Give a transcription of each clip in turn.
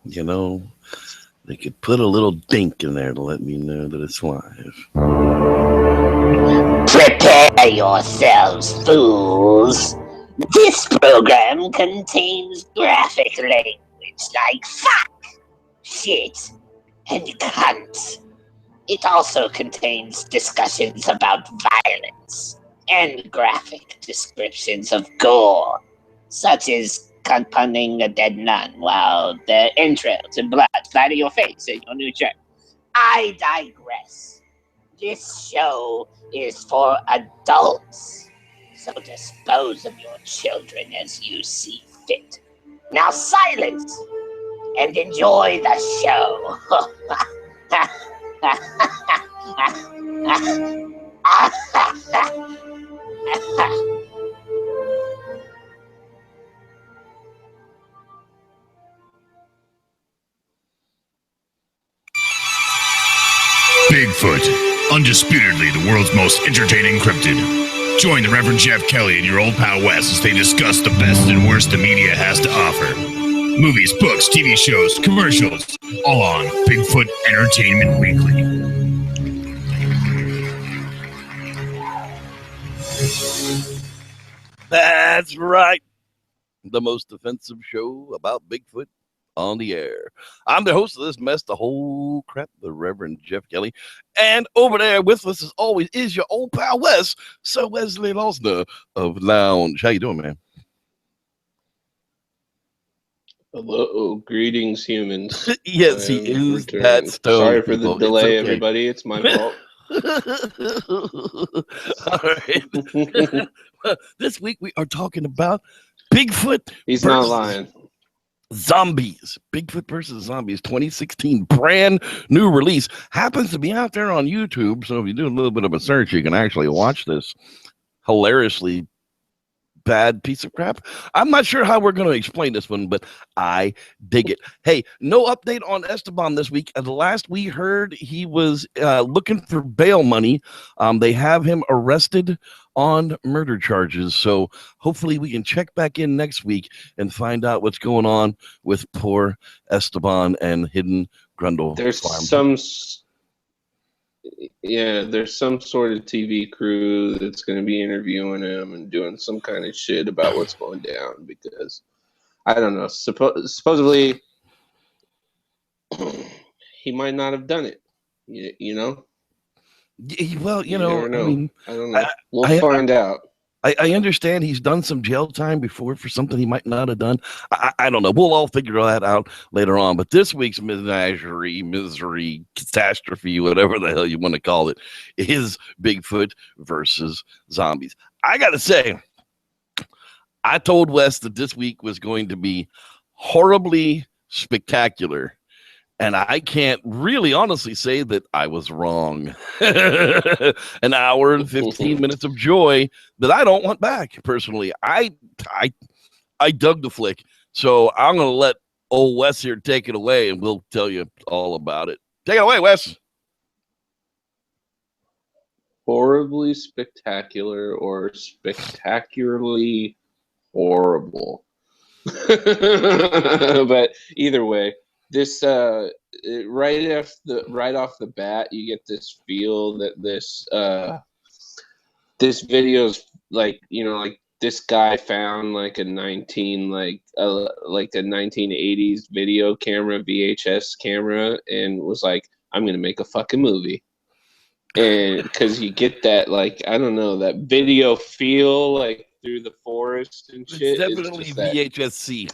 You know, they could put a little dink in there to let me know that it's live. Prepare yourselves, fools. This program contains graphic language like fuck, shit, and cunt. It also contains discussions about violence and graphic descriptions of gore, such as cunt punning a dead nun while the entrails and blood splatter your face in your new shirt. I digress. This show is for adults, so dispose of your children as you see fit. Now silence and enjoy the show. Bigfoot, undisputedly the world's most entertaining cryptid. Join the Reverend Jeff Kelly and your old pal Wes as they discuss the best and worst the media has to offer. Movies, books, TV shows, commercials, all on Bigfoot Entertainment Weekly. That's right. The most offensive show about Bigfoot on the air. I'm the host of this mess, the whole crap, the Reverend Jeff Kelly. And over there with us, as always, is your old pal Wes, Sir Wesley of Lounge. How you doing, man? Hello, greetings, humans. Yes, he is that stone. Sorry for people. the delay, okay. everybody. It's my fault. All right. This week we are talking about Bigfoot. He's not lying. Zombies. Bigfoot versus Zombies 2016 brand new release. Happens to be out there on YouTube. So if you do a little bit of a search, you can actually watch this hilariously bad piece of crap. I'm not sure how we're going to explain this one, but I dig it. Hey, no update on Esteban this week. The last we heard, he was looking for bail money. They have him arrested on murder charges. So hopefully we can check back in next week and find out what's going on with poor Esteban and Hidden Grundle There's Farm. there's some sort of TV crew that's going to be interviewing him and doing some kind of shit about what's going down because, I don't know, supposedly he might not have done it, you know? Well, you never know. I mean, I don't know. We'll find out. I understand he's done some jail time before for something he might not have done. I don't know. We'll all figure that out later on. But this week's misery, catastrophe, whatever the hell you want to call it, is Bigfoot versus Zombies. I got to say, I told Wes that this week was going to be horribly spectacular. And I can't really honestly say that I was wrong. An hour and 15 minutes of joy that I don't want back, personally. I dug the flick. So I'm going to let old Wes here take it away, and we'll tell you all about it. Take it away, Wes. Horribly spectacular or spectacularly horrible. But either way, this right off the bat, you get this feel that this video's like, like this guy found like a 1980s video camera, VHS camera, and was like, I'm gonna make a fucking movie. And because you get that, like, I don't know, that video feel like through the forest and shit. It's definitely VHS-C.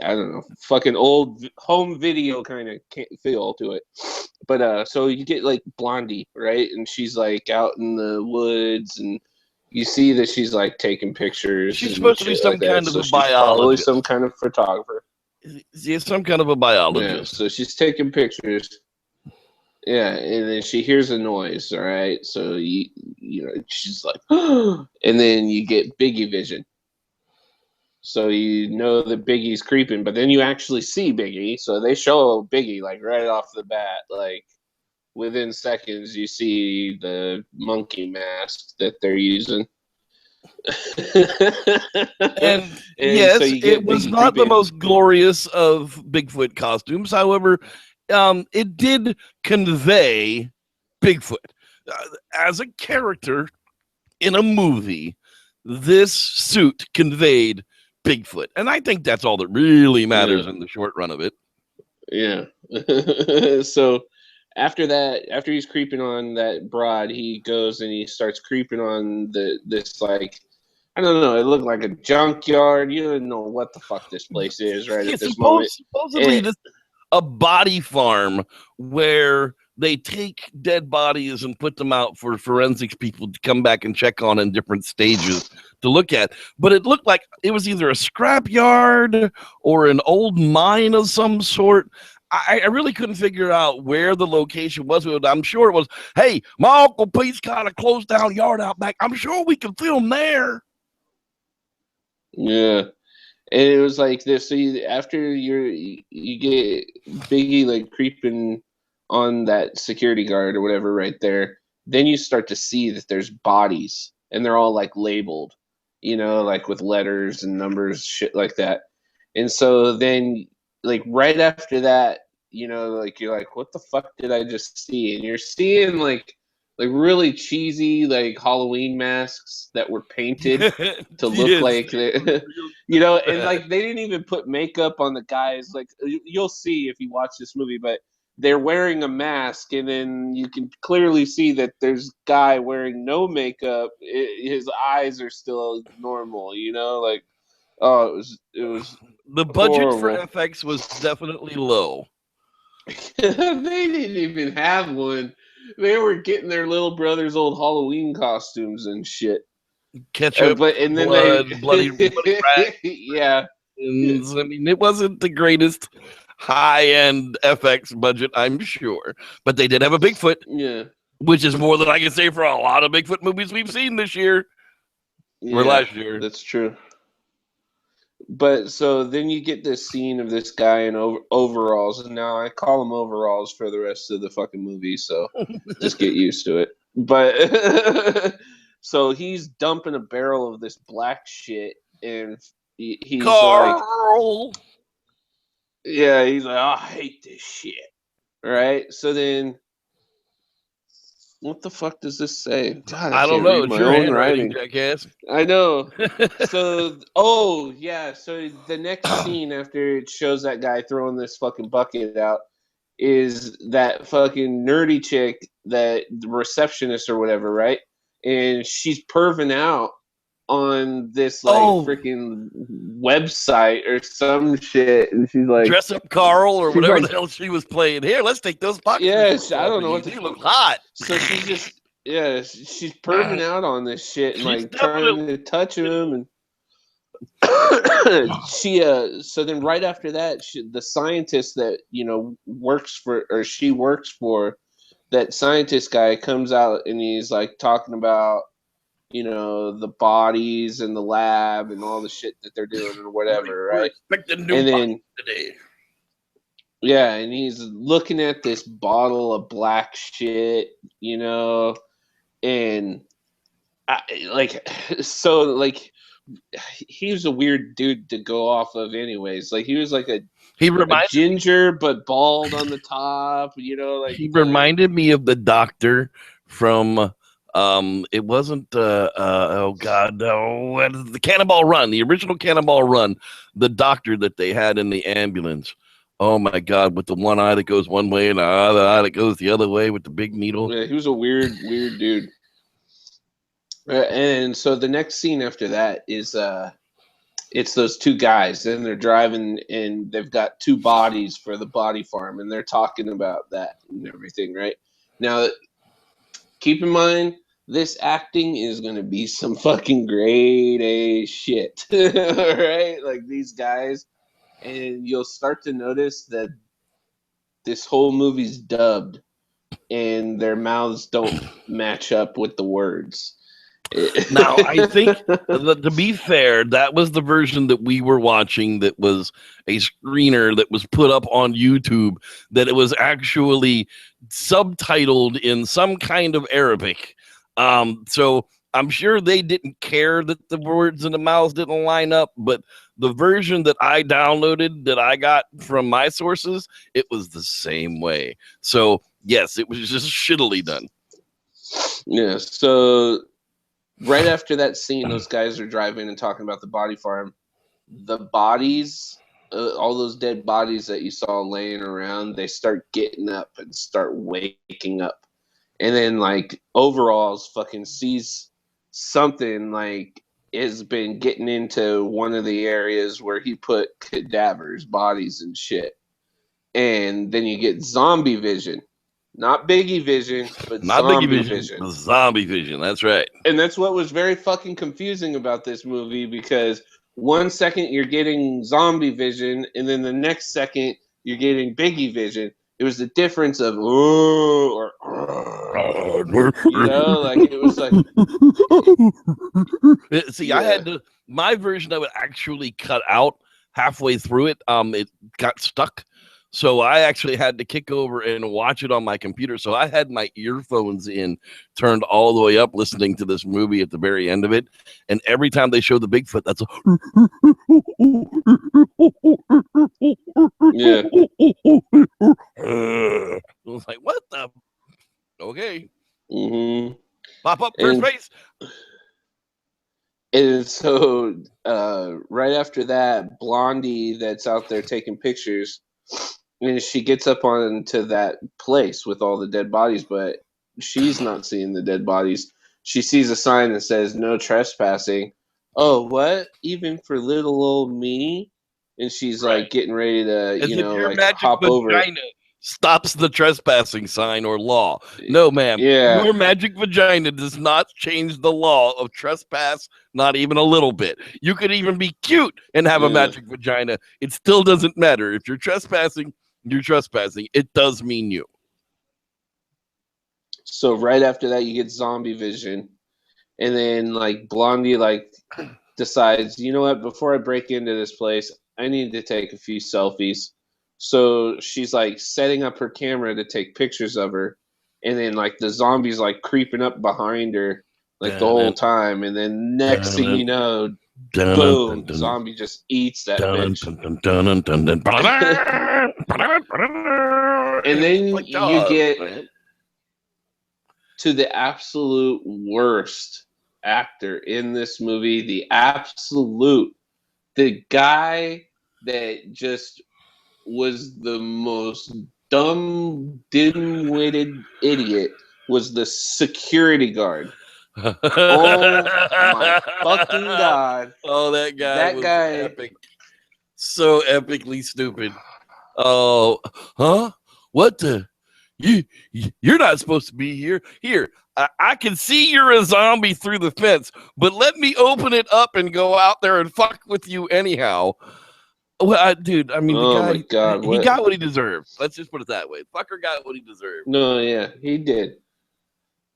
I don't know, fucking old home video kind of feel to it. But so you get like Blondie, right? And she's like out in the woods, and you see that she's like taking pictures. She's supposed to be some kind of a biologist. Probably some kind of photographer. Yeah, some kind of a biologist. Yeah, so she's taking pictures. Yeah, and then she hears a noise, all right? So, she's like, and then you get Biggie vision. So you know that Biggie's creeping, but then you actually see Biggie. So they show Biggie, like, right off the bat. Like, within seconds, you see the monkey mask that they're using. And so yes, you it get was Biggie not the creeping. most glorious of Bigfoot costumes. However, it did convey Bigfoot as a character in a movie. This suit conveyed Bigfoot, and I think that's all that really matters in the short run of it. Yeah. So after that, after he's creeping on that broad, he goes and he starts creeping on this, like, I don't know, it looked like a junkyard. You don't know what the fuck this place is right at this moment. Supposedly this a body farm where they take dead bodies and put them out for forensics people to come back and check on in different stages to look at. But it looked like it was either a scrap yard or an old mine of some sort. I really couldn't figure out where the location was. I'm sure it was, hey, my Uncle Pete's got a closed down yard out back. I'm sure we can film there. Yeah. And it was like this. So after you get Biggie like creeping on that security guard or whatever right there, then you start to see that there's bodies and they're all like labeled, like with letters and numbers, shit like that. And so then, like right after that, like you're like, what the fuck did I just see? And you're seeing like really cheesy like Halloween masks that were painted to look like and like they didn't even put makeup on the guys. Like you'll see if you watch this movie, but they're wearing a mask, and then you can clearly see that there's a guy wearing no makeup. His eyes are still normal, like, oh, it was the budget horrible. for FX was definitely low. They didn't even have one. They were getting their little brother's old Halloween costumes and shit. Ketchup, and then bloody rat. Yeah. I mean, it wasn't the greatest high-end FX budget, I'm sure, but they did have a Bigfoot. Yeah. Which is more than I can say for a lot of Bigfoot movies we've seen this year or last year. That's true. But so then you get this scene of this guy in overalls, and now I call him overalls for the rest of the fucking movie, so just get used to it. But so he's dumping a barrel of this black shit, and he's Carl! like, yeah, he's like, oh, I hate this shit. Right? So then, what the fuck does this say? God, I don't know. It's your handwriting, jackass. I know. So, so the next scene after it shows that guy throwing this fucking bucket out is that fucking nerdy chick, that the receptionist or whatever, right? And she's perving out on this like freaking website or some shit, and she's like, Dress Up Carl or whatever the hell she was playing. Here, let's take those boxes. Yes, I don't know what you look hot. So she's just she's perving out on this shit and like trying to touch him, and so then right after that, the scientist that works for that scientist guy comes out, and he's like talking about the bodies and the lab and all the shit that they're doing or whatever, right? And then today. Yeah, and he's looking at this bottle of black shit, and he was a weird dude to go off of anyways. Like he was like a ginger but bald on the top, like he reminded me of the doctor from it wasn't the Cannonball Run, the original Cannonball Run, the doctor that they had in the ambulance. Oh my God, with the one eye that goes one way and the other eye that goes the other way with the big needle. Yeah, he was a weird dude. And so the next scene after that is it's those two guys, and they're driving, and they've got two bodies for the body farm, and they're talking about that and everything, right? Now, keep in mind, this acting is going to be some fucking grade A shit, right? Like these guys, and you'll start to notice that this whole movie's dubbed, and their mouths don't match up with the words. Now, I think, to be fair, that was the version that we were watching that was a screener that was put up on YouTube, that it was actually subtitled in some kind of Arabic. So I'm sure they didn't care that the words and the mouths didn't line up, but the version that I downloaded that I got from my sources, it was the same way. So yes, it was just shittily done. Yeah. So right after that scene, those guys are driving and talking about the body farm. The bodies, all those dead bodies that you saw laying around, they start getting up and start waking up. And then, like, Overalls fucking sees something, like, has been getting into one of the areas where he put cadavers, bodies, and shit. And then you get zombie vision. Not Biggie vision, but Not zombie Biggie vision. the zombie vision. That's right. And that's what was very fucking confusing about this movie, because 1 second you're getting zombie vision, and then the next second you're getting Biggie vision. It was the difference of or you know, like it was like. See, Yeah. I had to my version of it actually cut out halfway through it. It got stuck. So I actually had to kick over and watch it on my computer. So I had my earphones in, turned all the way up, listening to this movie at the very end of it. And every time they show the Bigfoot, that's Yeah. I was like, what the? Okay. Mm-hmm. Pop up first base. And so right after that, Blondie that's out there taking pictures, and she gets up onto that place with all the dead bodies, but she's not seeing the dead bodies. She sees a sign that says no trespassing. Oh, what? Even for little old me? And she's like getting ready to, As you if know, your like magic hop over. vagina stops the trespassing sign or law. No, ma'am. Yeah. Your magic vagina does not change the law of trespass, not even a little bit. You could even be cute and have a magic vagina. It still doesn't matter. If you're trespassing, you're trespassing. It does mean you. So right after that, you get zombie vision. And then, like, Blondie, like, decides, you know what, before I break into this place, I need to take a few selfies. So she's, like, setting up her camera to take pictures of her. And then, like, the zombie's, like, creeping up behind her, like, the whole time. And then next thing you know, boom, zombie just eats that bitch. And then you get to the absolute worst actor in this movie, the guy that just was the most dumb, dim-witted idiot was the security guard. Oh my fucking god. Oh, that guy epic. So epically stupid. Oh, huh? What the? You're not supposed to be here. Here, I can see you're a zombie through the fence, but let me open it up and go out there and fuck with you anyhow. Well, dude, I mean, the guy, my god, he got what he deserved. Let's just put it that way. Fucker got what he deserved. No, yeah, he did.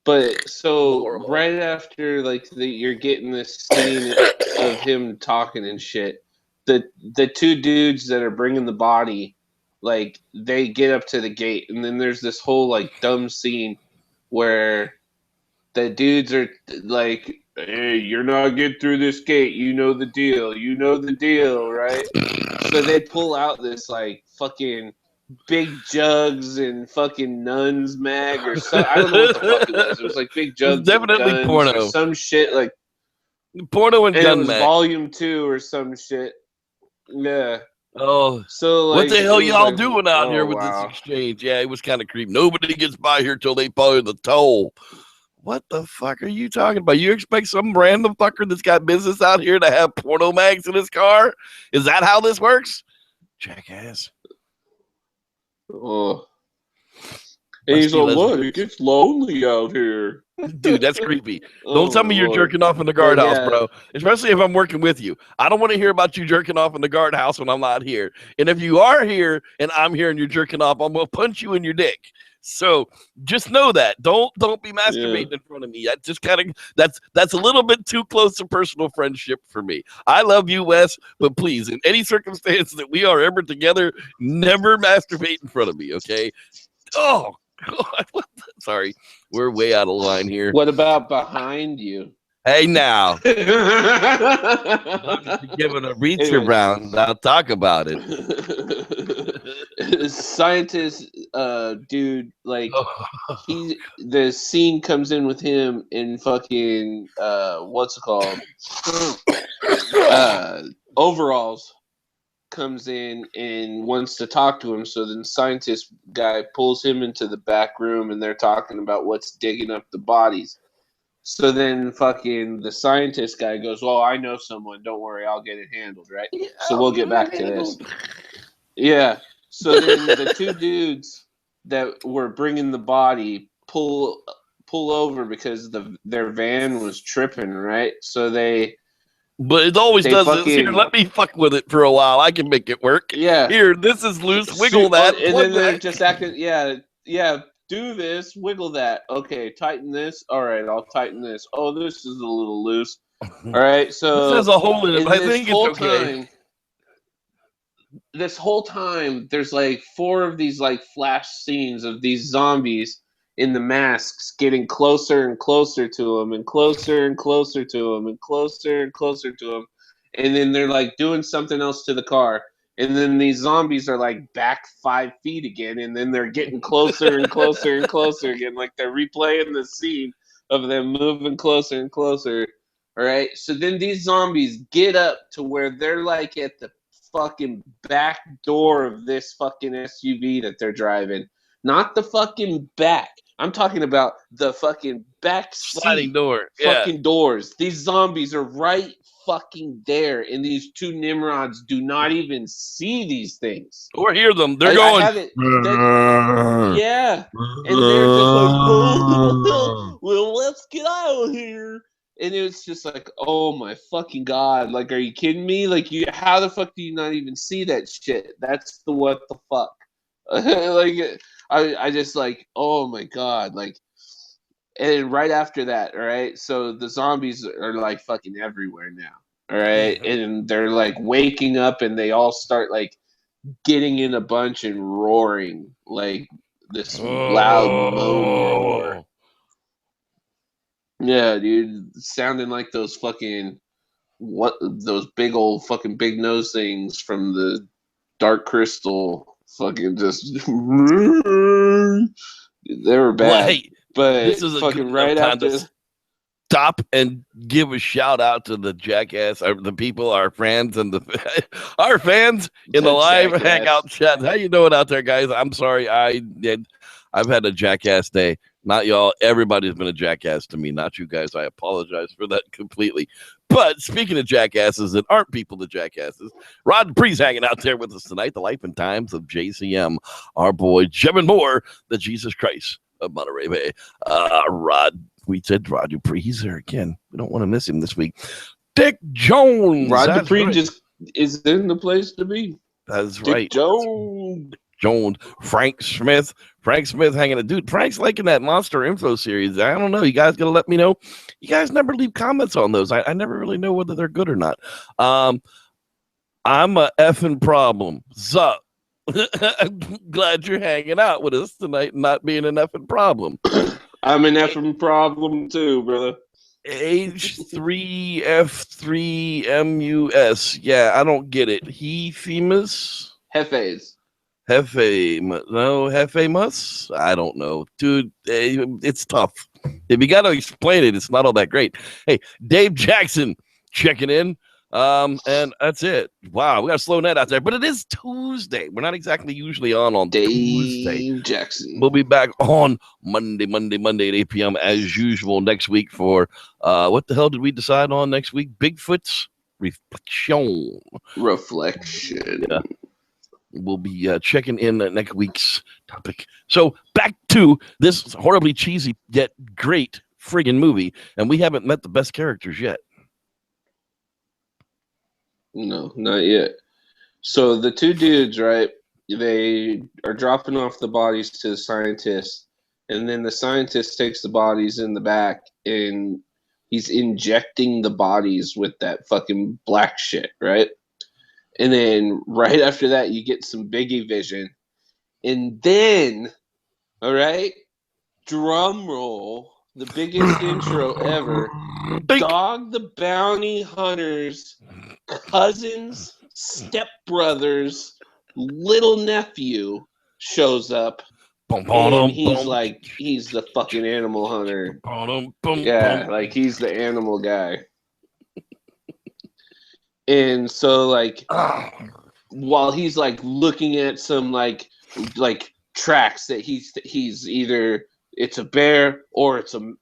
But so right after, like, you're getting this scene of him talking and shit, the two dudes that are bringing the body, like, they get up to the gate, and then there's this whole, like, dumb scene where the dudes are like, hey, you're not getting through this gate, you know the deal, right? So they pull out this, like, fucking Big Jugs and fucking Nuns mag or something. I don't know what the fuck it was. It was like Big Jugs, definitely and guns porno or some shit, like porno and gun it was mag. Volume 2 or some shit. Yeah. Oh, so like, what the hell y'all like, doing out here with this exchange? Yeah, it was kind of creepy. Nobody gets by here till they pay the toll. What the fuck are you talking about? You expect some random fucker that's got business out here to have porno mags in his car? Is that how this works? Jackass. Oh. And he's like, look, it gets lonely out here. Dude, that's creepy. Don't tell me you're jerking off in the guardhouse, bro. Especially if I'm working with you. I don't want to hear about you jerking off in the guardhouse when I'm not here. And if you are here and I'm here and you're jerking off, I'm gonna punch you in your dick. So just know that. Don't be masturbating in front of me. That just kind of that's a little bit too close to personal friendship for me. I love you, Wes, but please, in any circumstance that we are ever together, never masturbate in front of me, okay? Oh God, sorry, we're way out of line here. What about behind you? Hey, now. Give it a reacher round. I'll talk about it. Scientist, dude, like the scene comes in with him in fucking what's it called? Overalls comes in and wants to talk to him. So then the scientist guy pulls him into the back room and they're talking about what's digging up the bodies. So then fucking the scientist guy goes, well, I know someone. Don't worry, I'll get it handled, right? Yeah, so we'll get back to this. Yeah. So then the two dudes that were bringing the body pull over because their van was tripping, right? So they... But it always does this. Here, let me fuck with it for a while. I can make it work. Yeah. Here, this is loose. Wiggle that. And then they're just acting, yeah, do this, wiggle that. Okay, tighten this. All right, I'll tighten this. Oh, this is a little loose. All right, so... This has a hole in it, but I think it's okay. This whole time, there's like 4 of these like flash scenes of these zombies in the masks getting closer and closer to him and closer and closer to him and closer and closer to him. And then they're like doing something else to the car. And then these zombies are like back 5 feet again. And then they're getting closer and closer and closer again. Like they're replaying the scene of them moving closer and closer. All right. So then these zombies get up to where they're like at the fucking back door of this fucking SUV that they're driving. Not the fucking back. I'm talking about the fucking back sliding door. Fucking doors. These zombies are right fucking there, and these 2 Nimrods do not even see these things or hear them. They're going. Yeah, and they're just like, well, let's get out of here. And it was just like, oh my fucking god! Like, are you kidding me? Like, how the fuck do you not even see that shit? That's the what the fuck. Like, I just like, oh my god, like, and right after that, all right, so the zombies are like fucking everywhere now, all right, and they're like waking up and they all start like getting in a bunch and roaring like this loud moan roar. Yeah, dude, sounding like those fucking those big old fucking big nose things from the Dark Crystal. Fucking just they were bad. Well, hey, but this is fucking right after. Stop and give a shout out to the jackass, the people, our fans, and our fans in the live hangout chat. How you doing out there, guys? I'm sorry, I've had a jackass day. Not y'all. Everybody's been a jackass to me. Not you guys. I apologize for that completely. But speaking of jackasses that aren't people, the jackasses, Rod Dupree's hanging out there with us tonight. The life and times of JCM. Our boy, Jevin Moore, the Jesus Christ of Monterey Bay. Rod, we said Rod Dupree. He's there again. We don't want to miss him this week. Dick Jones. Rod Dupree just is in the place to be. That's Dick right. Jones. Frank Smith hanging a dude. Frank's liking that Monster Info series. I don't know. You guys gotta let me know. You guys never leave comments on those. I never really know whether they're good or not. I'm a effing problem. Sup? I'm glad you're hanging out with us tonight and not being an effing problem. I'm an effing problem too, brother. H3F3MUS. Yeah, I don't get it. He famous? Hefes. Hefemus? I don't know. Dude, it's tough. If you got to explain it, it's not all that great. Hey, Dave Jackson checking in. And that's it. Wow, we got a slow net out there, but it is Tuesday. We're not exactly usually on Tuesday. Dave Jackson. We'll be back on Monday at 8 p.m. as usual next week for what the hell did we decide on next week? Bigfoot's Reflection. Yeah. We'll be checking in next week's topic. So back to this horribly cheesy yet great friggin' movie, and we haven't met the best characters yet. No, not yet. So the 2 dudes, right, they are dropping off the bodies to the scientist, and then the scientist takes the bodies in the back, and he's injecting the bodies with that fucking black shit, right? And then right after that, you get some Biggie vision. And then, all right, drum roll, the biggest intro ever. Dog the Bounty Hunter's cousin's stepbrother's little nephew shows up, and he's like, he's the fucking animal hunter. Yeah, like he's the animal guy. And so like while he's like looking at some like tracks that he's either it's a bear or it's a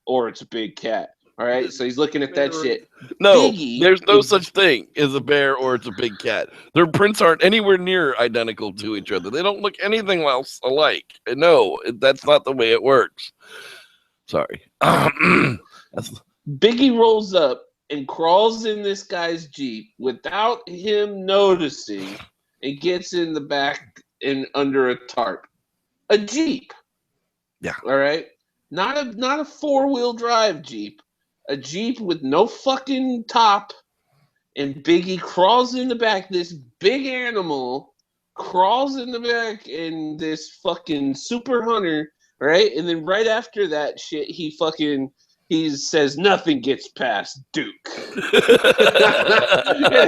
big cat. All right, so he's looking at that shit. No, there's no such thing as a bear or it's a big cat. Their prints aren't anywhere near identical to each other. They don't look anything else alike. No, that's not the way it works. Sorry. Biggie rolls up and crawls in this guy's Jeep without him noticing and gets in the back and under a tarp. A Jeep. Yeah. All right. Not a 4-wheel drive Jeep. A Jeep with no fucking top, and Biggie crawls in the back. This big animal crawls in the back, and this fucking super hunter, right? And then right after that shit, he says nothing gets past Duke.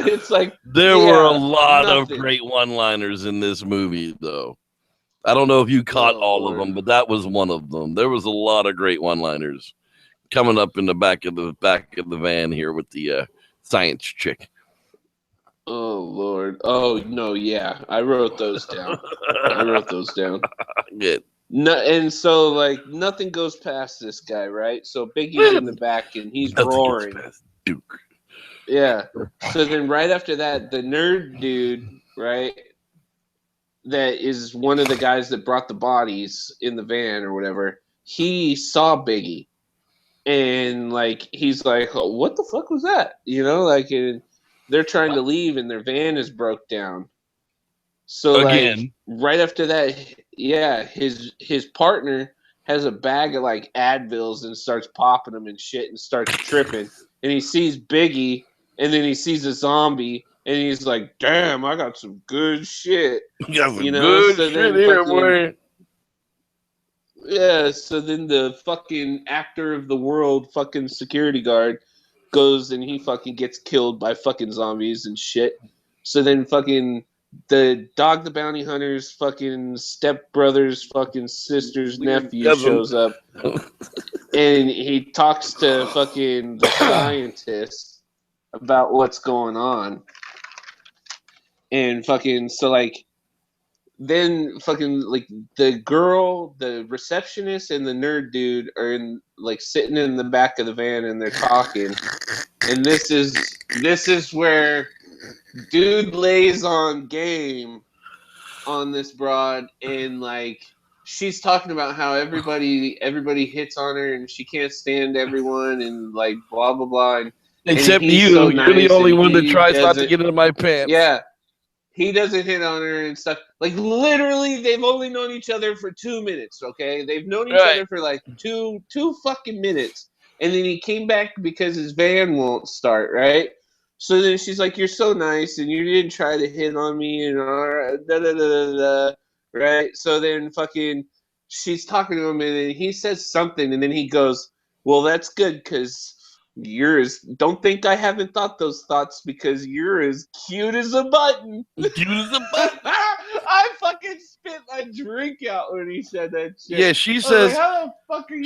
It's like there were a lot of great one-liners in this movie, though. I don't know if you caught all of them, but that was one of them. There was a lot of great one-liners coming up in the back of the van here with the science chick. Oh Lord! Oh no! Yeah, I wrote those down. Good. No, and so like nothing goes past this guy, right? So Biggie's in the back and he's roaring. Duke. Yeah. So then right after that, the nerd dude, right? That is one of the guys that brought the bodies in the van or whatever. He saw Biggie. And like he's like, oh, what the fuck was that? You know, like they're trying to leave and their van is broke down. So again, like right after that, yeah, his partner has a bag of like Advils and starts popping them and shit and starts tripping. And he sees Biggie, and then he sees a zombie, and he's like, damn, I got some good shit. You got some good shit here, boy. Yeah, so then the fucking actor of the world fucking security guard goes and he fucking gets killed by fucking zombies and shit. So then fucking the Dog the Bounty Hunter's fucking stepbrother's fucking sister's nephew shows up. And he talks to fucking the scientist about what's going on. And fucking, so like, then fucking like the girl, the receptionist, and the nerd dude are in like sitting in the back of the van and they're talking. And this is where dude lays on game on this broad, and like she's talking about how everybody hits on her and she can't stand everyone and like blah blah blah. And, except you, so you're the only one that tries not to get into my pants. Yeah. He doesn't hit on her and stuff. Like, literally, they've only known each other for 2 minutes, okay? They've known each other for, like, two fucking minutes. And then he came back because his van won't start, right? So then she's like, you're so nice, and you didn't try to hit on me, and da-da-da-da-da, right? So then fucking she's talking to him, and then he says something, and then he goes, well, that's good, because don't think I haven't thought those thoughts because you're as cute as a button. Cute as a button. I fucking spit my drink out when he said that shit. Yeah, she says. Like, how the fuck are you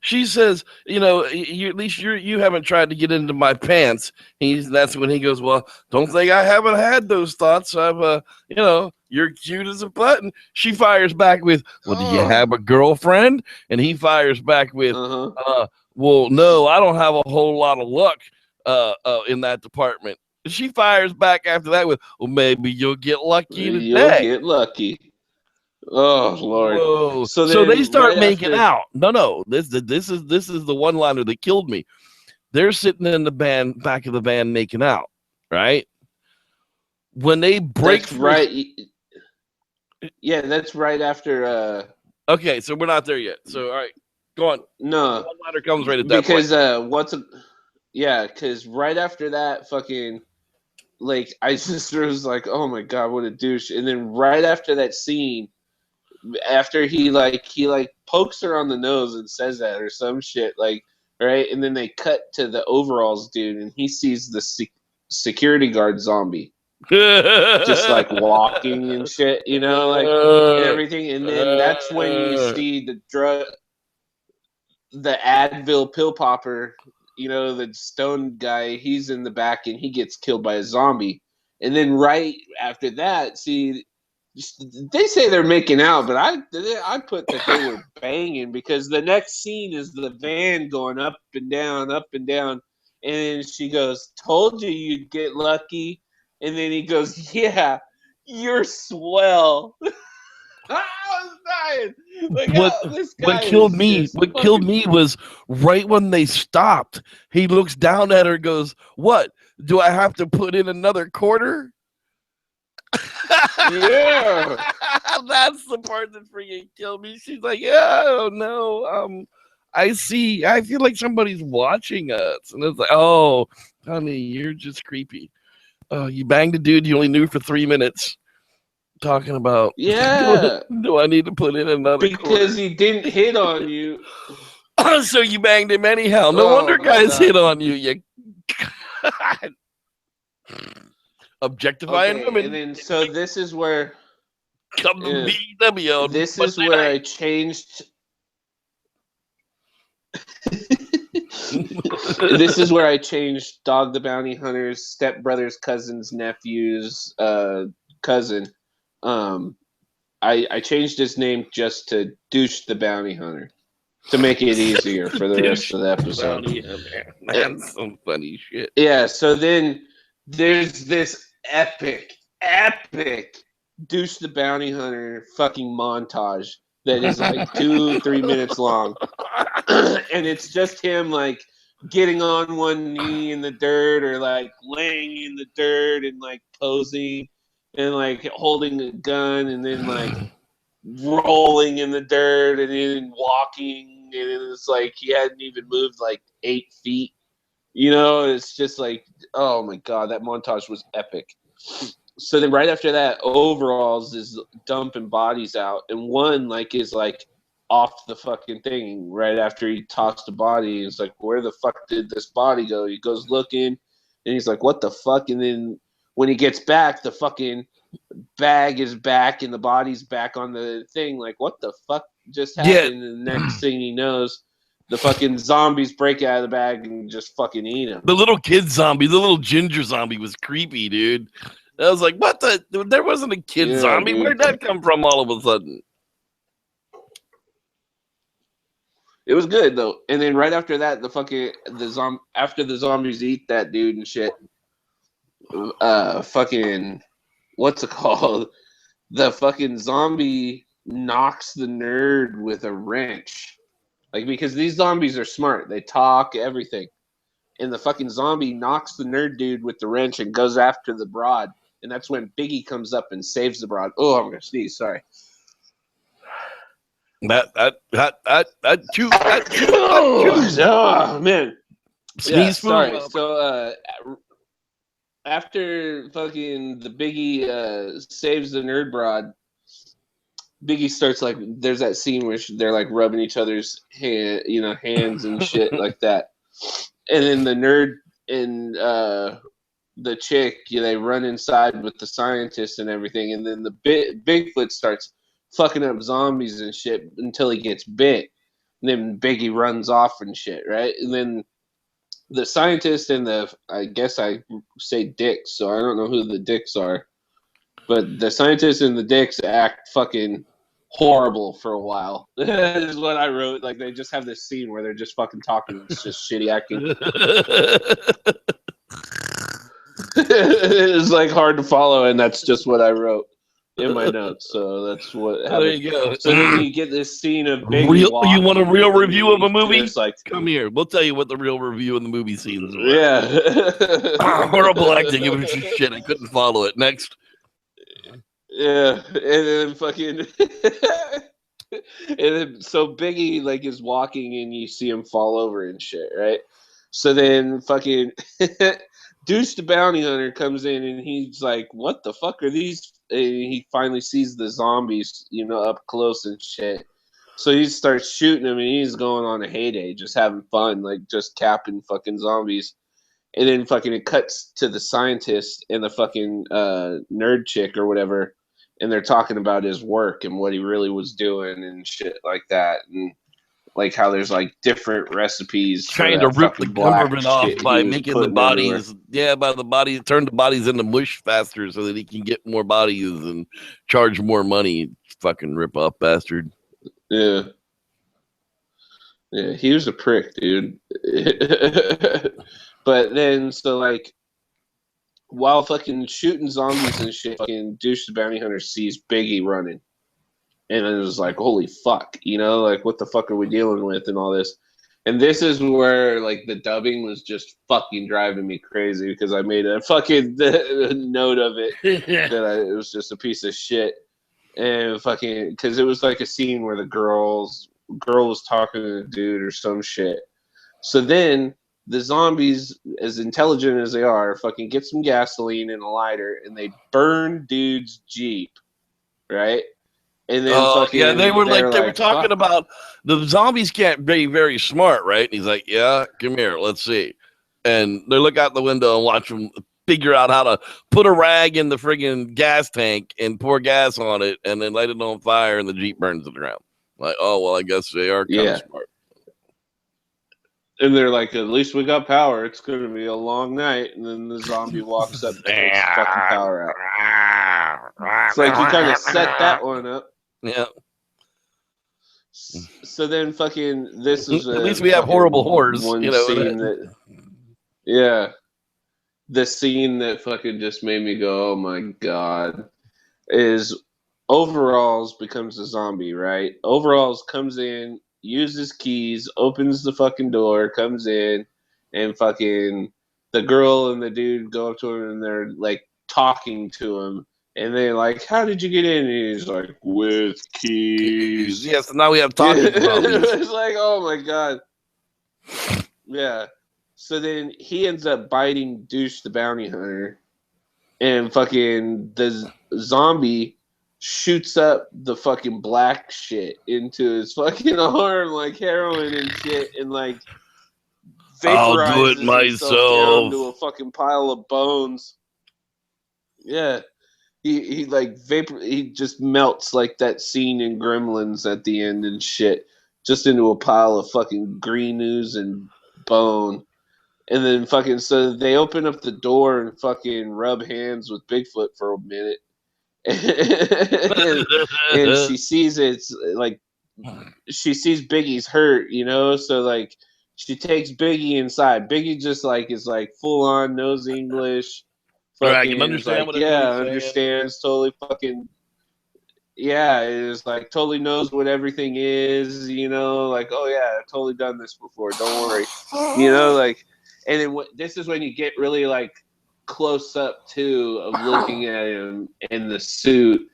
she says, you know, at least you haven't tried to get into my pants. That's when he goes, well, don't think I haven't had those thoughts. I've you know, you're cute as a button. She fires back with, well, do you have a girlfriend? And he fires back with, well, no, I don't have a whole lot of luck in that department. She fires back after that with, well, maybe you'll get lucky today. You'll get lucky. Oh Lord! Whoa. So they start making out. No, this is the one-liner that killed me. They're sitting in the back of the van making out, right? When they break free, right. Yeah, that's right after. Okay, so we're not there yet. So all right, go on. No, the one-liner comes right at that point. Because right after that, fucking, like, I just was like, oh my god, what a douche. And then right after that scene, after he pokes her on the nose and says that or some shit, like, right? And then they cut to the overalls dude, and he sees the security guard zombie just like walking and shit, you know, like and everything. And then that's when you see the Advil pill popper, you know, the stone guy. He's in the back and he gets killed by a zombie. And then right after that, see, they say they're making out, but I put that they were banging, because the next scene is the van going up and down, and she goes, "Told you you'd get lucky," and then he goes, "Yeah, you're swell." I was dying. Like, what killed me was right when they stopped. He looks down at her and goes, "What? Do I have to put in another quarter?" Yeah. That's the part that freaking killed me. She's like, "Yeah, I don't know. I feel like somebody's watching us." And it's like, "Oh, honey, you're just creepy. You banged a dude you only knew for 3 minutes. Talking about, yeah, do I need to put in another because quarter?" he didn't hit on you. So you banged him anyhow. No wonder guys God. hit on you. You objectifying women. And then so this is where come to BEW. This is where I changed. This is where I changed Dog the Bounty Hunter's stepbrother's cousin's nephew's cousin. I changed his name just to Douche the Bounty Hunter to make it easier for the rest of the episode. That's some funny shit. Yeah, so then there's this epic Douche the Bounty Hunter fucking montage that is like 2-3 minutes long. And it's just him like getting on one knee in the dirt, or like laying in the dirt and like posing and like holding a gun, and then like rolling in the dirt, and then walking, and it's like he hadn't even moved like 8 feet. You know, it's just like, oh my God, that montage was epic. So then right after that, overalls is dumping bodies out, and one like is like off the fucking thing right after he tossed a body. It's like, where the fuck did this body go? He goes looking, and he's like, what the fuck? And then when he gets back, the fucking bag is back and the body's back on the thing. Like, what the fuck just happened? Yeah. And the next thing he knows, the fucking zombies break out of the bag and just fucking eat him. The little kid zombie, the little ginger zombie was creepy, dude. I was like, what the? There wasn't a kid zombie. Dude. Where'd that come from all of a sudden? It was good though. And then right after that, after the zombies eat that dude and shit, fucking what's it called? The fucking zombie knocks the nerd with a wrench. Like, because these zombies are smart. They talk, everything. And the fucking zombie knocks the nerd dude with the wrench and goes after the broad. And that's when Biggie comes up and saves the broad. Oh, I'm gonna sneeze, sorry. Oh man. Sneeze sorry. So after fucking the Biggie saves the nerd broad, Biggie starts like, there's that scene where they're like rubbing each other's hands and shit like that. And then the nerd and the chick, they run inside with the scientist and everything. And then the Bigfoot starts fucking up zombies and shit until he gets bit. And then Biggie runs off and shit, right? And then the scientist and I guess I say dicks, so I don't know who the dicks are. But the scientists and the dicks act fucking horrible for a while. Is what I wrote. Like, they just have this scene where they're just fucking talking. It's just shitty acting. It's like hard to follow, and that's just what I wrote in my notes. So that's what happened. There you go. So then you get this scene of Biggie You want a real review of a movie? It's like, come here. We'll tell you what the real review of the movie scenes were. Yeah. Horrible acting. It was just shit. I couldn't follow it. Next. Yeah, and then fucking, and then so Biggie like is walking and you see him fall over and shit, right? So then fucking Deuce the bounty hunter comes in and he's like, "What the fuck are these?" And he finally sees the zombies, up close and shit. So he starts shooting them, and he's going on a heyday, just having fun, like just capping fucking zombies. And then fucking it cuts to the scientist and the fucking nerd chick or whatever, and they're talking about his work and what he really was doing and shit like that, and like how there's like different recipes trying to rip the government off by making the bodies, turn the bodies into mush faster so that he can get more bodies and charge more money. Fucking rip off bastard. Yeah. Yeah, he was a prick, dude. But then, so like, while fucking shooting zombies and shit, fucking Douche the Bounty Hunter sees Biggie running. And it was like, holy fuck, like, what the fuck are we dealing with and all this? And this is where, like, the dubbing was just fucking driving me crazy because I made a fucking note of it it was just a piece of shit. And fucking, because it was like a scene where the girl was talking to the dude or some shit. So then the zombies, as intelligent as they are, fucking get some gasoline and a lighter and they burn dude's Jeep, right? And then they were talking about the zombies can't be very smart, right? And he's like, yeah, come here, let's see. And they look out the window and watch them figure out how to put a rag in the friggin' gas tank and pour gas on it and then light it on fire and the Jeep burns to the ground. Like, oh, well, I guess they are kind of smart. And they're like, at least we got power. It's going to be a long night. And then the zombie walks up and takes the fucking power out. It's like you kind of set that one up. Yeah. So then fucking this is at least we have horrible hordes. Scene the scene that fucking just made me go, oh my god, is Overalls becomes a zombie, right? Overalls comes in, uses keys, opens the fucking door, comes in, and fucking the girl and the dude go up to him and they're like talking to him. And they're like, how did you get in? And he's like, with keys. Yes, now we have talking zombies. It's like, oh my god. Yeah. So then he ends up biting Douche the Bounty Hunter. And fucking the zombie shoots up the fucking black shit into his fucking arm like heroin and shit. And like vaporizes I'll do it myself down to a fucking pile of bones. Yeah. He just melts like that scene in Gremlins at the end and shit, just into a pile of fucking green ooze and bone. And then fucking, so they open up the door and fucking rub hands with Bigfoot for a minute. and she sees it's like, she sees Biggie's hurt, so like she takes Biggie inside. Biggie just like is like full on knows English. Right, I can understand understands totally fucking. Yeah, it is like totally knows what everything is, like, oh yeah, I've totally done this before. Don't worry, like, and then this is when you get really like close up too of looking at him in the suit,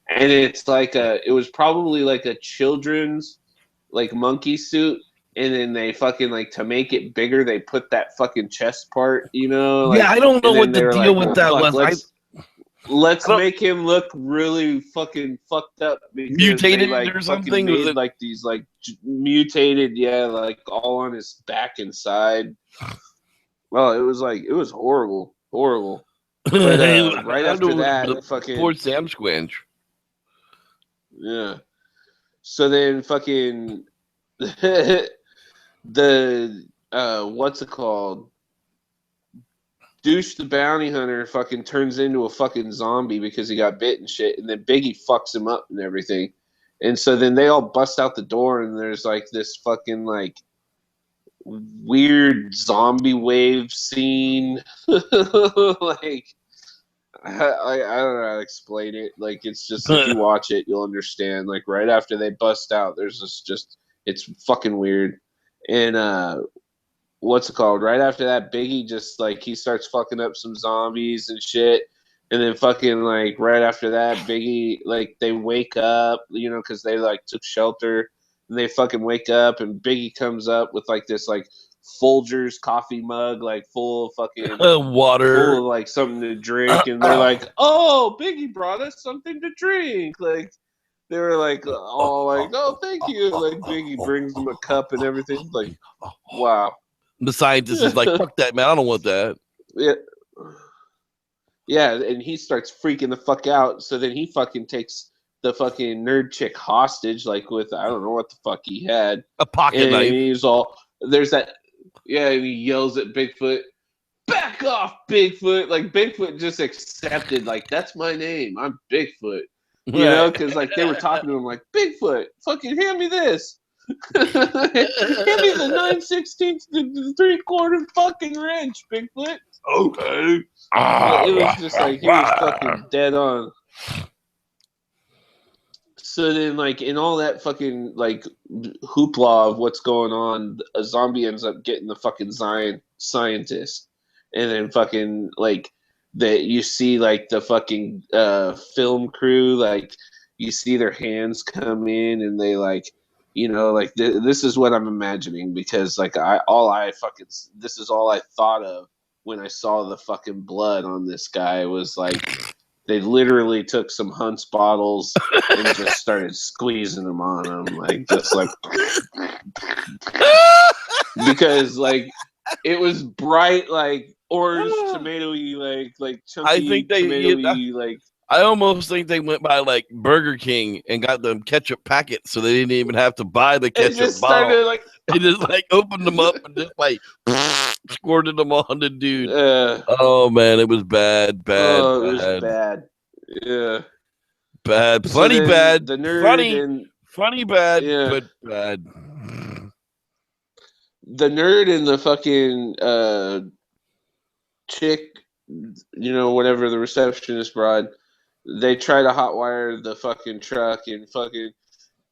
and it's like it was probably like a children's like monkey suit. And then they fucking, like, to make it bigger, they put that fucking chest part, Like, yeah, I don't know what the deal with that was. Let's make him look really fucking fucked up. Mutated or something? Made, like, these, like, mutated, like, all on his back and side. Well, it was horrible. Horrible. But right after that, fucking... Poor Sam Squinch. Yeah. So then fucking... what's it called? Douche the Bounty Hunter fucking turns into a fucking zombie because he got bit and shit, and then Biggie fucks him up and everything. And so then they all bust out the door, and there's like this fucking like weird zombie wave scene. Like I don't know how to explain it. Like it's just if you watch it, you'll understand. Like right after they bust out, there's this it's fucking weird. And what's it called? Right after that, Biggie just like he starts fucking up some zombies and shit. And then fucking like right after that, Biggie like they wake up, because they like took shelter, and they fucking wake up, and Biggie comes up with like this like Folgers coffee mug, like full of fucking water, full of like something to drink, and they're like, "Oh, Biggie brought us something to drink." Like they were like all like, "Oh, thank you." Like Biggie brings them a cup and everything. Like, wow. The scientist is like, "Fuck that, man! I don't want that." Yeah. Yeah, and he starts freaking the fuck out. So then he fucking takes the fucking nerd chick hostage, like with I don't know what the fuck he had. A pocket knife. He's all there's that. Yeah, and he yells at Bigfoot, "Back off, Bigfoot!" Like Bigfoot just accepted, like that's my name. I'm Bigfoot. You know, because like they were talking to him, like Bigfoot, fucking hand me this. Hand me the 9/16 to 3/4 fucking wrench, Bigfoot. Okay. It was just like he was fucking dead on. So then, like in all that fucking like hoopla of what's going on, a zombie ends up getting the fucking scientist, and then fucking like that you see like the fucking film crew, like you see their hands come in and they like. You know, like this is what I'm imagining because like this is all I thought of when I saw the fucking blood on this guy was like they literally took some Hunt's bottles and just started squeezing them on him, like just like because like it was bright like orange tomatoey like chunky I think tomatoey like. I almost think they went by like Burger King and got them ketchup packets, so they didn't even have to buy the ketchup just bottle. Started, like, they just like opened them up and just like squirted them on the dude. Oh man, it was bad. Oh, it was bad. Yeah, bad. So Funny bad. The nerd funny, and funny bad, yeah. but bad. The nerd and the fucking chick, you know, whatever the receptionist broad. They try to hotwire the fucking truck and fucking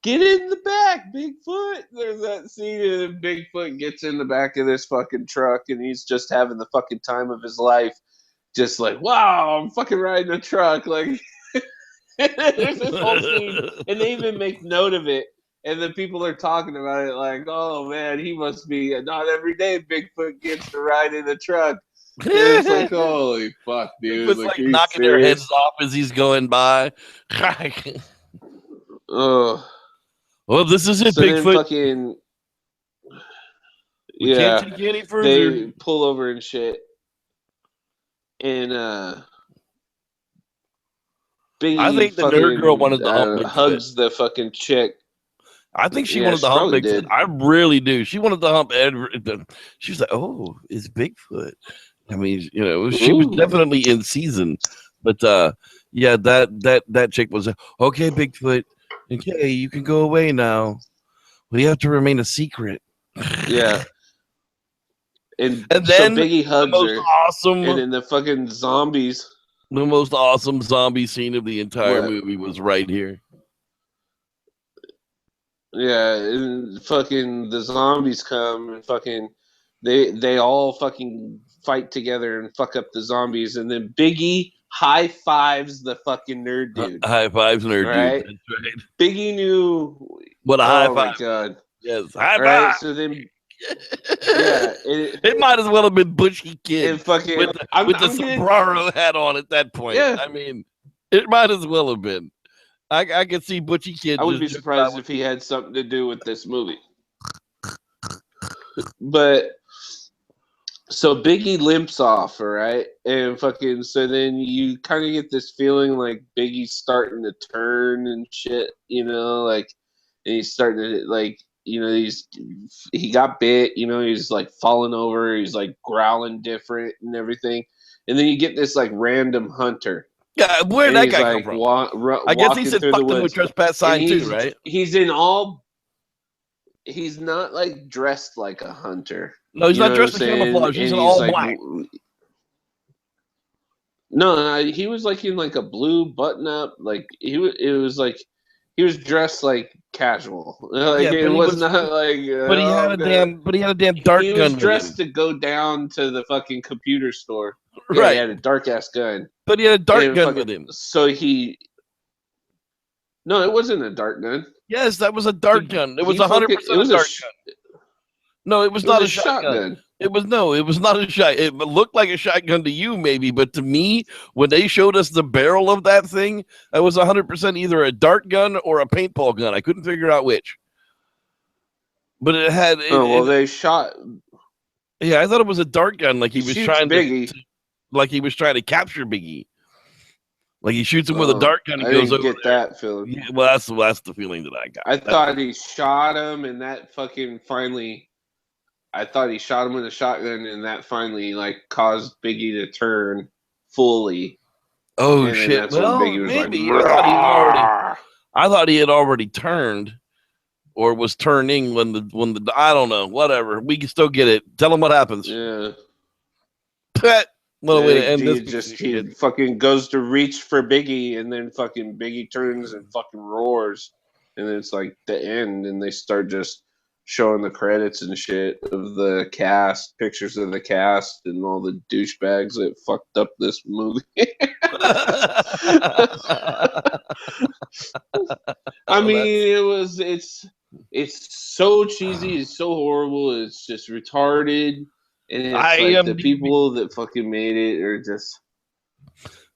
get in the back, Bigfoot. There's that scene and Bigfoot gets in the back of this fucking truck and he's just having the fucking time of his life. Just like, wow, I'm fucking riding a truck. Like, there's this whole scene and they even make note of it. And then people are talking about it like, oh man, he must be, not every day Bigfoot gets to ride in a truck. And it's like, holy fuck, dude! Like knocking their heads off as he's going by. Oh, well, this is it, so Bigfoot. Fucking, we can't take it any further. They pull over and shit, and Biggie, I think the nerd girl wanted to hump hugs the fucking chick. I think she wanted to hump Bigfoot. Did. I really do. She wanted to hump Edward. She was like, "Oh, it's Bigfoot." I mean, you know, she was definitely in season, but yeah, that chick was okay. Bigfoot, okay, you can go away now. Well, you have to remain a secret. Yeah, and then so Biggie hugs the most her. Awesome, and then the fucking zombies. The most awesome zombie scene of the entire movie was right here. Yeah, and fucking the zombies come and fucking they all fucking fight together and fuck up the zombies, and then Biggie high fives the fucking nerd dude. High fives nerd right? dude. That's right. Biggie knew what a high five. Oh my god. Yes, high right? five. So then yeah, it might as well have been Bushy Kid fucking, with the sombrero hat on at that point. Yeah. I mean, it might as well have been. I could see Butchie Kid. I would be surprised if he had something to do with this movie. But so Biggie limps off, all right, and fucking so then you kind of get this feeling like Biggie's starting to turn and shit, you know, like, and he's starting to like, you know, he got bit, you know, he's like falling over, he's like growling different and everything, and then you get this like random hunter. Yeah, where did that guy come from? I guess he said fuck them with trespass sign too, right? He's in all. He's not like dressed like a hunter. No, he's not dressed in camouflage. He's in all like, black. No, he was like in like a blue button up. Like it was like he was dressed like casual. Like yeah, it was not like. But he had a damn. But he had a damn dark gun. He was dressed to go down to the fucking computer store. Yeah, right. He had a dark ass gun. But he had a dark gun with him. So he. No, it wasn't a dart gun. Yes, that was a dart gun. It was 100% a dart gun. No, it was It not was a shotgun. shotgun. It was not a shot. It looked like a shotgun to you, maybe, but to me, when they showed us the barrel of that thing, it was 100% either a dart gun or a paintball gun. I couldn't figure out which. But it had. They shot. Yeah, I thought it was a dart gun, like he was shoots trying Biggie. like he was trying to capture Biggie. Like he shoots him with a dart gun and goes over. Get there. that feeling. Yeah, well, that's the feeling that I got. I thought he shot him, and that fucking finally. I thought he shot him with a shotgun, and that finally like caused Biggie to turn fully. Oh and shit! That's Well, when Biggie was maybe like, I thought he had already turned, or was turning when the I don't know. Whatever. We can still get it. Tell him what happens. Yeah. Well, way to end this. He fucking goes to reach for Biggie, and then fucking Biggie turns and fucking roars, and it's like the end, and they start just showing the credits and shit of the cast, pictures of the cast, and all the douchebags that fucked up this movie. I mean, it's so cheesy, it's so horrible, it's just retarded. And it's the people that fucking made it are just...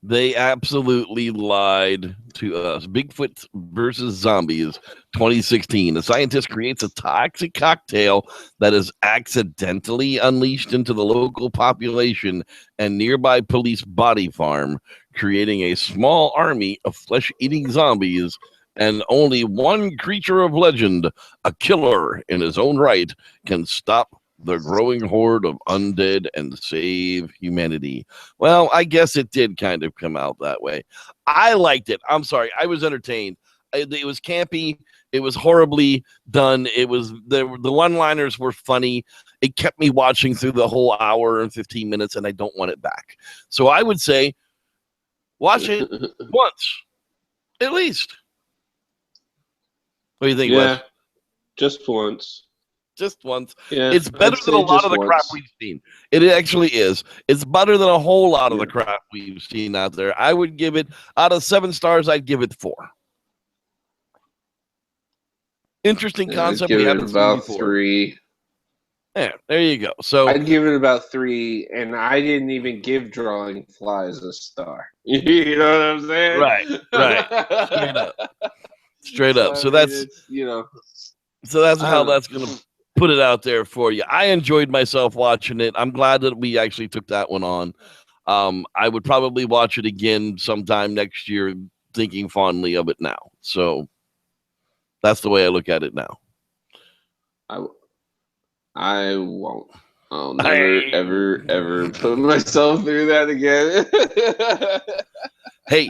They absolutely lied to us. Bigfoot versus Zombies 2016. A scientist creates a toxic cocktail that is accidentally unleashed into the local population and nearby police body farm, creating a small army of flesh-eating zombies. And only one creature of legend, a killer in his own right, can stop the growing horde of undead and save humanity. Well, I guess it did kind of come out that way. I liked it. I'm sorry. I was entertained. It was campy. It was horribly done. It was the one-liners were funny. It kept me watching through the whole hour and 15 minutes, and I don't want it back. So I would say watch it once, at least. What do you think, Wes? Just once. Just once. Yeah, it's better than a lot of the crap we've seen. It actually is. It's better than a whole lot of the crap we've seen out there. I would give it, out of 7 stars, I'd give it 4. Interesting concept. We haven't seen about 3. Yeah, there you go. So I'd give it about 3, and I didn't even give Drawing Flies a star. You know what I'm saying? Right. Straight up. So that's So that's how that's going to put it out there for you. I enjoyed myself watching it. I'm glad that we actually took that one on. I would probably watch it again sometime next year, thinking fondly of it now. So that's the way I look at it now. I won't. I'll never, ever put myself through that again. Hey,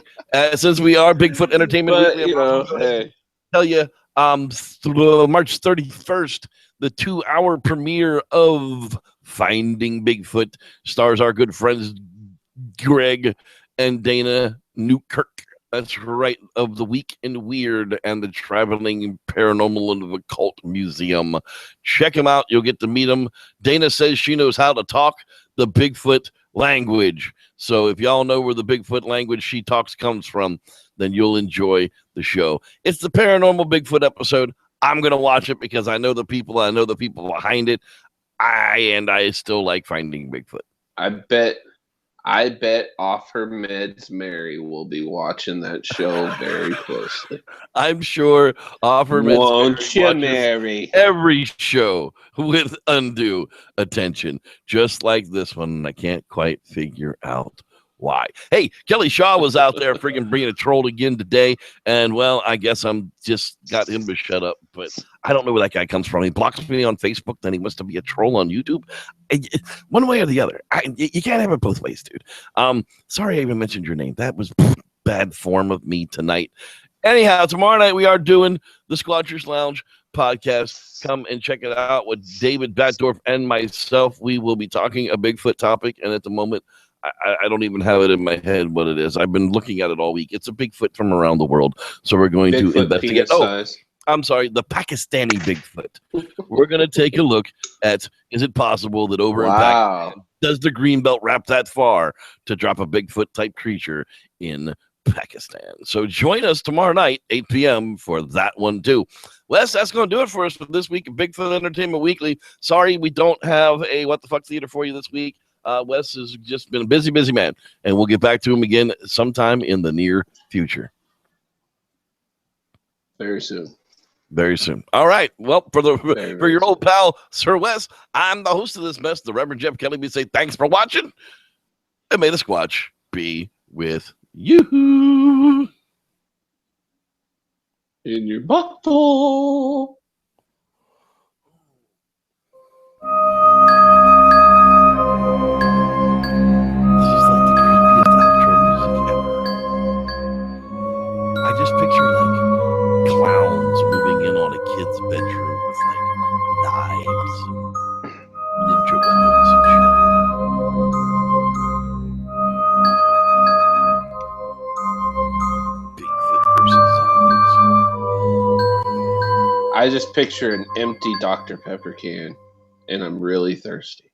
since we are Bigfoot Entertainment Weekly, tell you, March 31st, the 2-hour premiere of Finding Bigfoot stars our good friends Greg and Dana Newkirk. That's right, of the Week in Weird and the Traveling Paranormal and Occult Museum. Check them out. You'll get to meet them. Dana says she knows how to talk the Bigfoot language. So if y'all know where the Bigfoot language she talks comes from, then you'll enjoy the show. It's the Paranormal Bigfoot episode. I'm going to watch it because I know the people behind it. I still like Finding Bigfoot. I bet Off Her Meds Mary will be watching that show very closely. I'm sure Off Her Meds Won't you, Mary? Every show with undue attention, just like this one. I can't quite figure out why. Hey, Kelly Shaw was out there freaking bringing a troll again today, and well, I guess I'm just got him to shut up, but I don't know where that guy comes from. He blocks me on Facebook, then he must be a troll on YouTube. One way or the other. You can't have it both ways, dude. Sorry I even mentioned your name. That was bad form of me tonight. Anyhow, tomorrow night we are doing the Squatchers Lounge podcast. Come and check it out with David Batdorf and myself. We will be talking a Bigfoot topic, and at the moment, I don't even have it in my head what it is. I've been looking at it all week. It's a Bigfoot from around the world. So we're going to investigate. I'm sorry, the Pakistani Bigfoot. We're going to take a look at, is it possible that over in Pakistan, does the Greenbelt wrap that far to drop a Bigfoot type creature in Pakistan. So join us tomorrow night, 8 p.m. for that one too. Wes, that's going to do it for us for this week of Bigfoot Entertainment Weekly. Sorry we don't have a What the Fuck Theater for you this week. Wes has just been a busy man, and we'll get back to him again sometime in the near future. Very soon. Very soon. All right. Well, for your old pal, Sir Wes, I'm the host of this mess, the Reverend Jeff Kelly. We say thanks for watching, and may the Squatch be with you. In your bottle. This is like the creepiest outro music ever. I just picture like clowns moving in on a kid's bedroom with like knives and ninja weapons and shit. Bigfoot versus zombies. I just picture an empty Dr. Pepper can, and I'm really thirsty.